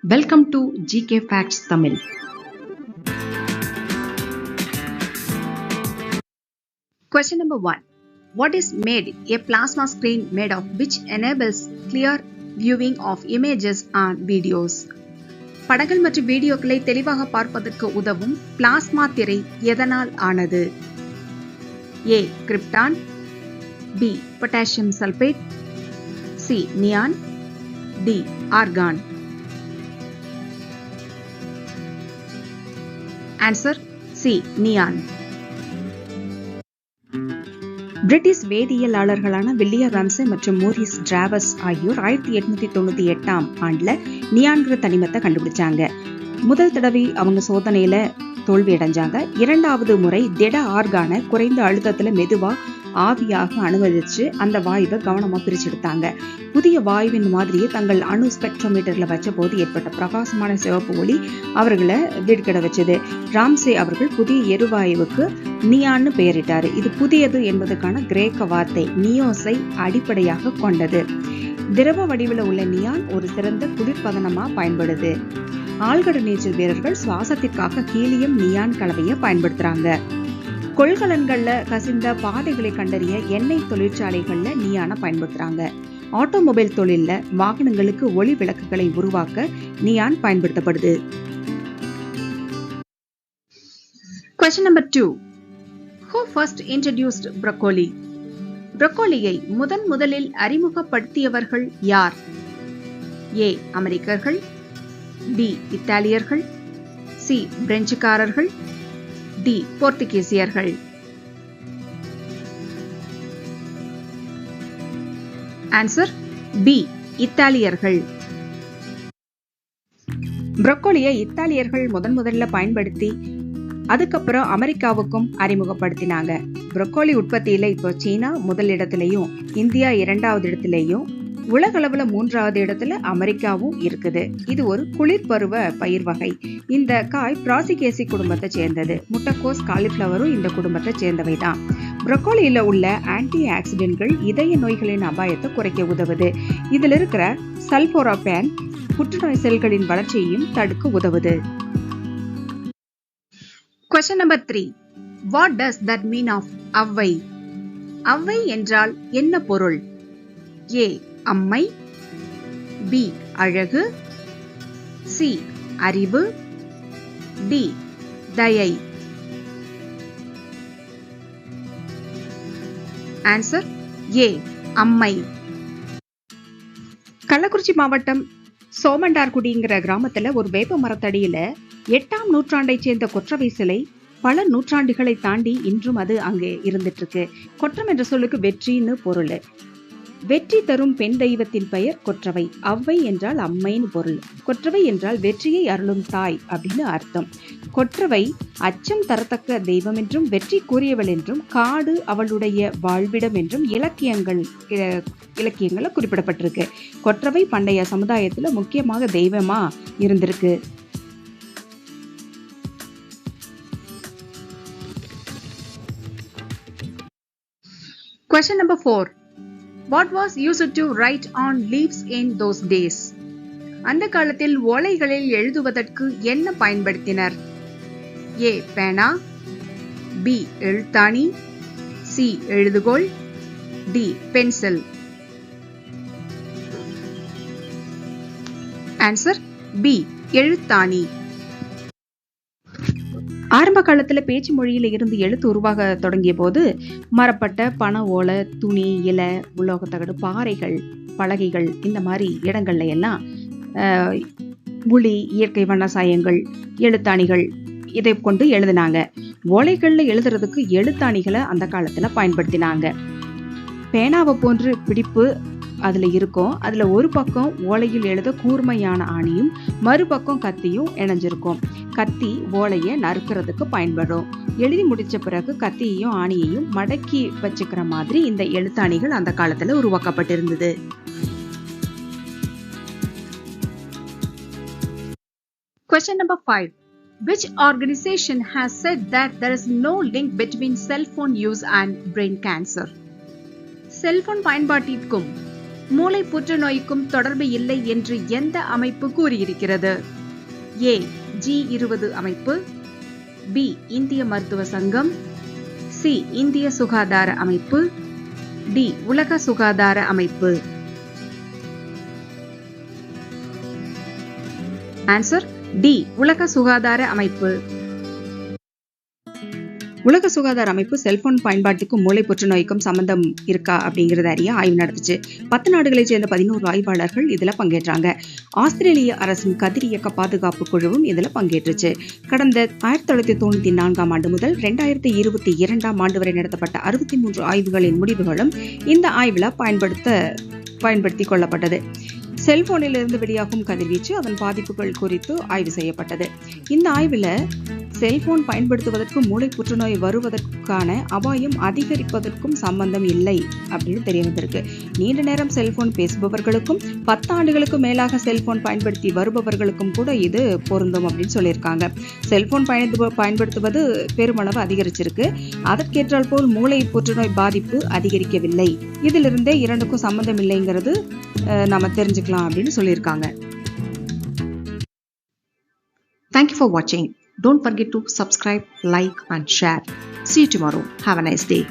Welcome to GK Facts Tamil. Question number 1. What is made? A plasma screen made of which enables clear viewing of images and videos. படங்கள் மற்றும் வீடியோக்களை தெளிவாக பார்ப்பதற்கு உதவும் plasma திரை எதனால் ஆனது? A. Krypton, B. Potassium sulphate, C. Neon, D. Argon. Answer C. Neon. British வேதியியலாளர்களான வில்லியம் ராம்சே மற்றும் மோரிஸ் டிராவஸ் ஆகியோர் 1898ஆம் ஆண்டுல நியான்கிற தனிமத்தை கண்டுபிடிச்சாங்க. முதல் தடவை அவங்க சோதனையில தோல்வி அடைஞ்சாங்க. இரண்டாவது முறை திட ஆர்கானை குறைந்த அழுத்தத்துல மெதுவா ஆவியாக அனுமதிச்சு அந்த வாயுவை கவனமா பிரிச்செடுத்தாங்க. புதிய வாயுவின் மாதிரியே தங்கள் அணு ஸ்பெக்ட்ரோமீட்டர்ல வச்ச போது ஏற்பட்ட பிரகாசமான சிவப்பு ஒளி அவர்களை வீடுகட வச்சது. ராம்சே அவர்கள் புதிய எரிவாயுவுக்கு நியான்னு பெயரிட்டாரு. இது புதியது என்பதற்கான கிரேக்க வார்த்தை நியோஸை அடிப்படையாக கொண்டது. திரவ வடிவில் உள்ள நியான் ஒரு சிறந்த குளிர்பதனமா பயன்படுது. ஆழ்கடல் நீச்சல் வீரர்கள் சுவாசத்திற்காக ஹீலியம் நியான் கலவையை பயன்படுத்துறாங்க. கொள்கலன்கள்ல கசிந்த பாதைகளை கண்டறிய எண்ணெய் தொழிற்சாலைகள்ல நியானை பயன்படுத்துறாங்க. ஆட்டோமொபைல் தொழில்ல வாகனங்களுக்கு ஒளி விளக்குகளை உருவாக்க நியான் பயன்படுத்தப்படுது. Question number 2. Who first introduced broccoli? புரோக்கோலியை முதலில் அறிமுகப்படுத்தியவர்கள் யார்? A. அமெரிக்கர்கள், B. இத்தாலியர்கள், C. பிரெஞ்சுக்காரர்கள், D. போர்த்துகீசியர்கள். Answer B. இத்தாலியர்கள். புரோக்கோலியை இத்தாலியர்கள் முதல்ல பயன்படுத்தி அதுக்கப்புறம் அமெரிக்காவுக்கும் அறிமுகப்படுத்தினாங்க. புரோக்கோலி உற்பத்தியில இப்போ சீனா முதலிடத்திலையும் இந்தியா 2வது இடத்திலையும் உலகளவுல 3வது இடத்துல அமெரிக்காவும் இருக்குது. இது ஒரு குளிர்பருவ பயிர் வகை. இந்த காய் பிராசிகேசி குடும்பத்தை சேர்ந்தது. முட்டைக்கோஸ், காலிஃபிளவரும் இந்த குடும்பத்தை சேர்ந்தவைதான். புரோக்கோலியில உள்ள ஆன்டி ஆக்சிடென்ட்கள் இதய நோய்களின் அபாயத்தை குறைக்க உதவுது. இதுல இருக்கிற சல்போராபேன் புற்றுநோய் செல்களின் வளர்ச்சியையும் தடுக்க உதவுது. Question number 3. What does that mean of Avvai? Avvai என்றால் என்ன பொருள்? A. அம்மை, B. அழகு, C. அறிவு, D. தயை. Answer A. அம்மை. கள்ளக்குறிச்சி மாவட்டம் சோமண்டார்குடிங்கிற கிராமத்துல ஒரு வேப்ப மரத்தடியில 8ஆம் நூற்றாண்டை சேர்ந்த கொற்றவை சிலை பல நூற்றாண்டுகளை தாண்டி இன்றும் அது அங்கே இருந்துட்டு இருக்கு. கொற்றம் என்ற சொல்லுக்கு வெற்றின்னு பொருள். வெற்றி தரும் பெண் தெய்வத்தின் பெயர் கொற்றவை. அவ்வை என்றால் அம்மைன்னு பொருள். கொற்றவை என்றால் வெற்றியை அருளும் தாய் அப்படின்னு அர்த்தம். கொற்றவை அச்சம் தரத்தக்க தெய்வம் என்றும் வெற்றி கூறியவள் என்றும் காடு அவளுடைய வாழ்விடம் என்றும் இலக்கியங்கள்ல குறிப்பிடப்பட்டிருக்கு. கொற்றவை பண்டைய சமுதாயத்துல முக்கியமாக தெய்வமா இருந்திருக்கு. Question number 4. What was used to write on leaves in those days? அந்த காலத்தில் ஓலைகளில் எழுதுவதற்கு என்ன பயன்படுத்தினர்? A. பேனா, B. எழுத்தாணி, C. எழுதுகோல், D. Pencil. Answer B. எழுத்தாணி. ஆரம்ப காலத்துல பேச்சு மொழியில இருந்து எழுத்து உருவாக தொடங்கிய போது மரப்பட்ட பனை ஓலை, துணி, இலை, உலோகத்தகடு, பாறைகள், பலகைகள் இந்த மாதிரி இடங்கள்ல எல்லாம் உளி, இயற்கை வண்ணசாயங்கள், எழுத்தாணிகள் இதை கொண்டு எழுதினாங்க. ஓலைகள்ல எழுதுறதுக்கு எழுத்தாணிகளை அந்த காலத்துல பயன்படுத்தினாங்க. பேனாவை போன்று பிடிப்பு அதுல இருக்கும். அதுல ஒரு பக்கம் ஓலையில் எழுத கூர்மையான ஆணியும் மறுபக்கம் கத்தியும் இணைஞ்சிருக்கும். கத்தி ஓலைய நறுக்கிறதுக்கு பயன்படும். எழுதி முடிச்ச பிறகு கத்தியையும் ஆணியையும் மடக்கி வச்சுக்கிற மாதிரி இந்த எழுத்தாணிகள் அந்த காலத்துல உருவாக்கப்பட்டிருந்தது. Question number 5. Which organization has said that there is no link between cell phone use and brain cancer? Cellphone பயன்பாட்டிற்கும் மூளை புற்றுநோய்க்கும் தொடர்பு இல்லை என்று எந்த அமைப்பு கூறியிருக்கிறது? ஏ. G20 அமைப்பு, பி. இந்திய மருத்துவ சங்கம், சி. இந்திய சுகாதார அமைப்பு, டி. உலக சுகாதார அமைப்பு. Answer D. உலக சுகாதார அமைப்பு. உலக சுகாதார அமைப்பு செல்போன் பயன்பாட்டுக்கும் மூளை புற்றுநோய்க்கும் சம்பந்தம் இருக்கா அப்படிங்கறத அறிய ஆய்வு நடத்துச்சு. 10 நாடுகளைச் சேர்ந்த 11 ஆய்வாளர்கள் இதுல பங்கேற்றாங்க. ஆஸ்திரேலிய அரசின் கதிரியக்க பாதுகாப்பு குழுவும் இதுல பங்கேற்றுச்சு. கடந்த 1994 ஆண்டு முதல் 2022 ஆண்டு வரை நடத்தப்பட்ட 63 ஆய்வுகளின் முடிவுகளும் இந்த ஆய்வுல பயன்படுத்திக் கொள்ளப்பட்டது. செல்போனிலிருந்து வெளியாகும் கதிர்வீச்சு, அதன் பாதிப்புகள் குறித்து ஆய்வு செய்யப்பட்டது. இந்த ஆய்வுல செல்போன் பயன்படுத்துவதற்கு மூளை புற்றுநோய் வருவதற்கான அபாயம் அதிகரிப்பதற்கும் சம்பந்தம் இல்லை அப்படின்னு தெரிய வந்திருக்கு. நீண்ட நேரம் செல்போன் பேசுபவர்களுக்கும் 10 ஆண்டுகளுக்கு மேலாக செல்போன் பயன்படுத்தி வருபவர்களுக்கும் கூட இது பொருந்தும் அப்படின்னு சொல்லியிருக்காங்க. செல்போன் பயன்படுத்துவது பெருமளவு அதிகரிச்சிருக்கு. அதற்கேற்றால் போல் மூளை புற்றுநோய் பாதிப்பு அதிகரிக்கவில்லை. இதிலிருந்தே இரண்டுக்கும் சம்பந்தம் இல்லைங்கிறது நம்ம தெரிஞ்சுக்கலாம் அப்படின்னு சொல்லியிருக்காங்க. Thank you for watching. Don't forget to subscribe, like and share. See you tomorrow. Have a nice day.